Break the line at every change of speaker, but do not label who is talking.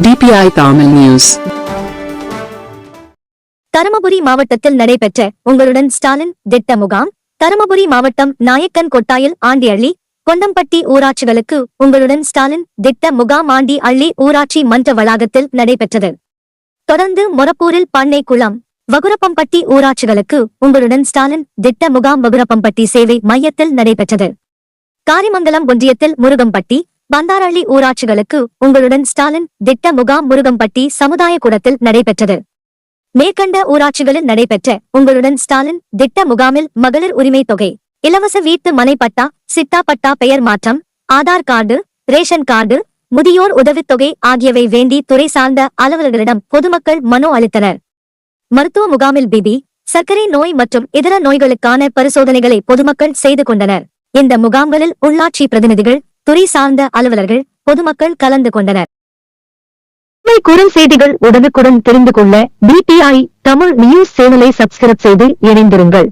DPI Tamil News.
Dharmapuri மாவட்டத்தில் நடைபெற்ற உங்களுடன் ஸ்டாலின் திட்ட முகாம். தருமபுரி மாவட்டம் நாயக்கன் கொட்டாயில் ஆண்டிஅள்ளி, கொண்டம்பட்டி ஊராட்சிகளுக்கு உங்களுடன் ஸ்டாலின் திட்ட முகாம் ஆண்டி அள்ளி ஊராட்சி மன்ற வளாகத்தில் நடைபெற்றது. தொடர்ந்து மொரப்பூரில் பண்ணை குளம், வகுரப்பம்பட்டி ஊராட்சிகளுக்கு உங்களுடன் ஸ்டாலின் திட்ட முகாம் வகுரப்பம்பட்டி சேவை மையத்தில் நடைபெற்றது. காரிமங்கலம் ஒன்றியத்தில் முருகம்பட்டி, பந்தாரள்ளி ஊராட்சிகளுக்கு உங்களுடன் ஸ்டாலின் திட்ட முகாம் முருகம்பட்டி சமுதாய கூடத்தில் நடைபெற்றது. மேற்கண்ட ஊராட்சிகளில் நடைபெற்ற உங்களுடன் ஸ்டாலின் திட்ட முகாமில் மகளிர் உரிமை தொகை, இலவச வீட்டு மனை பட்டா, சிட்டா பட்டா பெயர் மாற்றம், ஆதார் கார்டு, ரேஷன் கார்டு, முதியோர் உதவித்தொகை ஆகியவை வேண்டி துறை சார்ந்த அலுவலர்களிடம் பொதுமக்கள் மனு அளித்தனர். மருத்துவ முகாமில் பிபி, சர்க்கரை நோய் மற்றும் இதர நோய்களுக்கான பரிசோதனைகளை பொதுமக்கள் செய்து கொண்டனர். இந்த முகாம்களில் உள்ளாட்சி பிரதிநிதிகள், துறை சார்ந்த அலுவலர்கள், பொதுமக்கள் கலந்து கொண்டனர். குறுஞ்செய்திகள் உடனுக்குடன் தெரிந்து கொள்ள DPI தமிழ் நியூஸ் சேனலை சப்ஸ்கிரைப் செய்து இணைந்திருங்கள்.